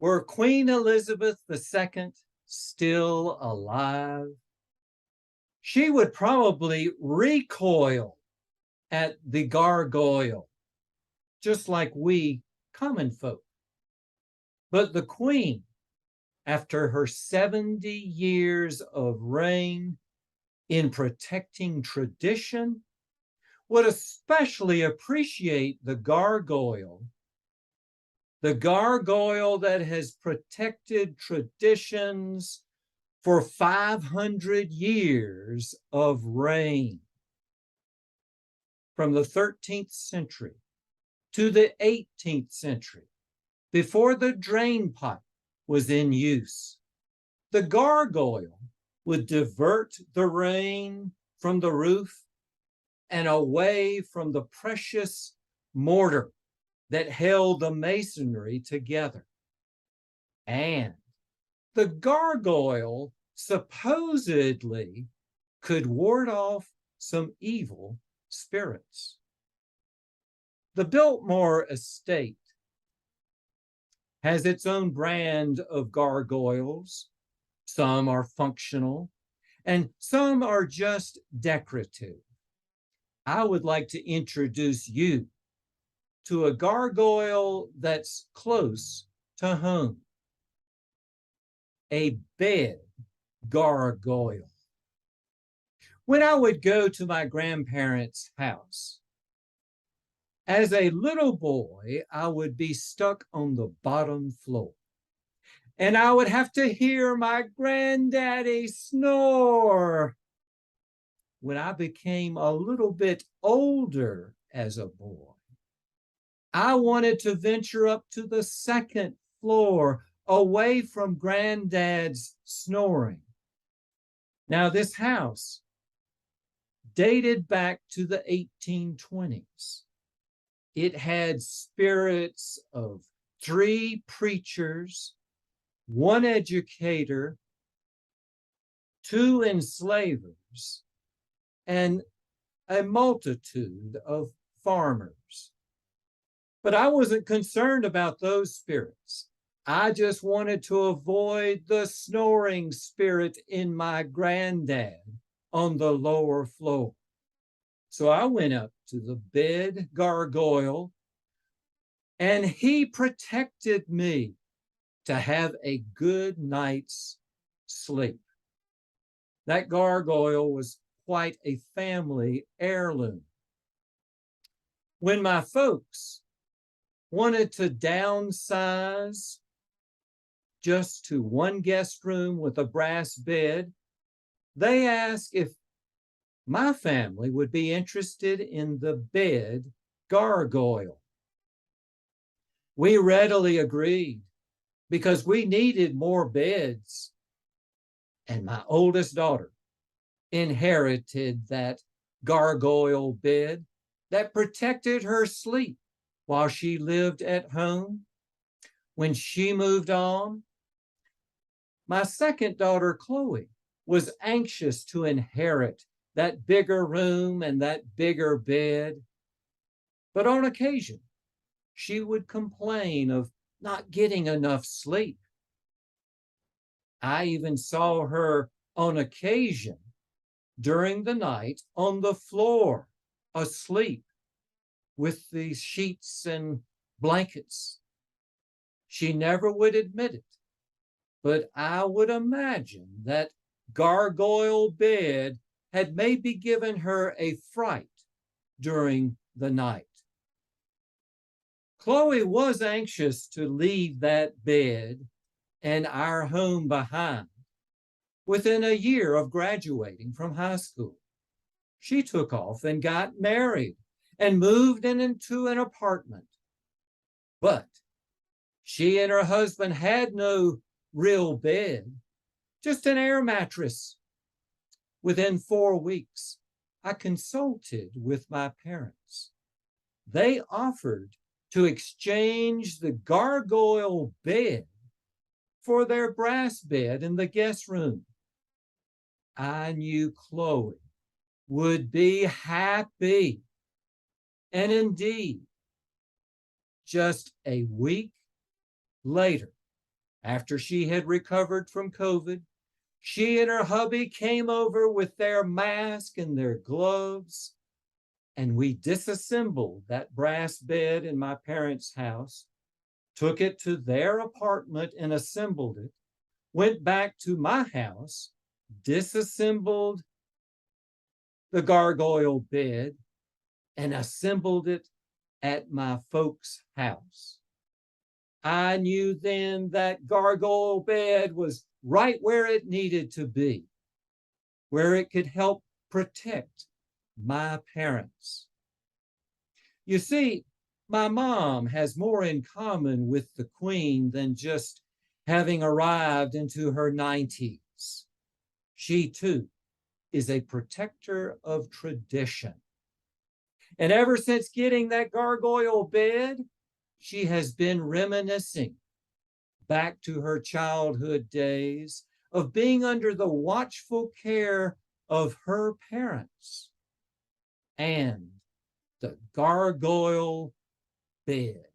Were Queen Elizabeth II still alive, she would probably recoil at the gargoyle, just like we common folk. But the Queen, after her 70 years of reign in protecting tradition, would especially appreciate the gargoyle that has protected traditions for 500 years of reign. From the 13th century to the 18th century, before the drain pipe was in use, the gargoyle would divert the rain from the roof and away from the precious mortar that held the masonry together. And the gargoyle supposedly could ward off some evil spirits. The Biltmore estate has its own brand of gargoyles. Some are functional and some are just decorative. I would like to introduce you to a gargoyle that's close to home. A bed gargoyle. When I would go to my grandparents' house, as a little boy, I would be stuck on the bottom floor, and I would have to hear my granddaddy snore. When I became a little bit older as a boy, I wanted to venture up to the second floor away from granddad's snoring. Now, this house dated back to the 1820s. It had spirits of 3 preachers, 1 educator, 2 enslavers, and a multitude of farmers. But I wasn't concerned about those spirits. I just wanted to avoid the snoring spirit in my granddad on the lower floor. So I went up to the bed gargoyle, and he protected me to have a good night's sleep. That gargoyle was quite a family heirloom. When my folks wanted to downsize just to 1 guest room with a brass bed, they asked if my family would be interested in the bed gargoyle. We readily agreed because we needed more beds, and my oldest daughter inherited that gargoyle bed that protected her sleep while she lived at home. When she moved on, my second daughter, Chloe, was anxious to inherit that bigger room and that bigger bed. But on occasion, she would complain of not getting enough sleep. I even saw her on occasion during the night on the floor, asleep with the sheets and blankets. She never would admit it, but I would imagine that gargoyle bed had maybe given her a fright during the night. Chloe was anxious to leave that bed and our home behind. Within a year of graduating from high school, she took off and got married and moved into an apartment. But she and her husband had no real bed, just an air mattress. Within 4 weeks, I consulted with my parents. They offered to exchange the gargoyle bed for their brass bed in the guest room. I knew Chloe would be happy. And indeed, just a week later, After she had recovered from COVID, she and her hubby came over with their mask and their gloves, and we disassembled that brass bed in my parents' house, took it to their apartment and assembled it, went back to my house, disassembled the gargoyle bed, and assembled it at my folks' house. I knew then that gargoyle bed was right where it needed to be, where it could help protect my parents. You see, my mom has more in common with the Queen than just having arrived into her 90s. She too is a protector of tradition. And ever since getting that gargoyle bed, she has been reminiscing back to her childhood days of being under the watchful care of her parents and the gargoyle bed.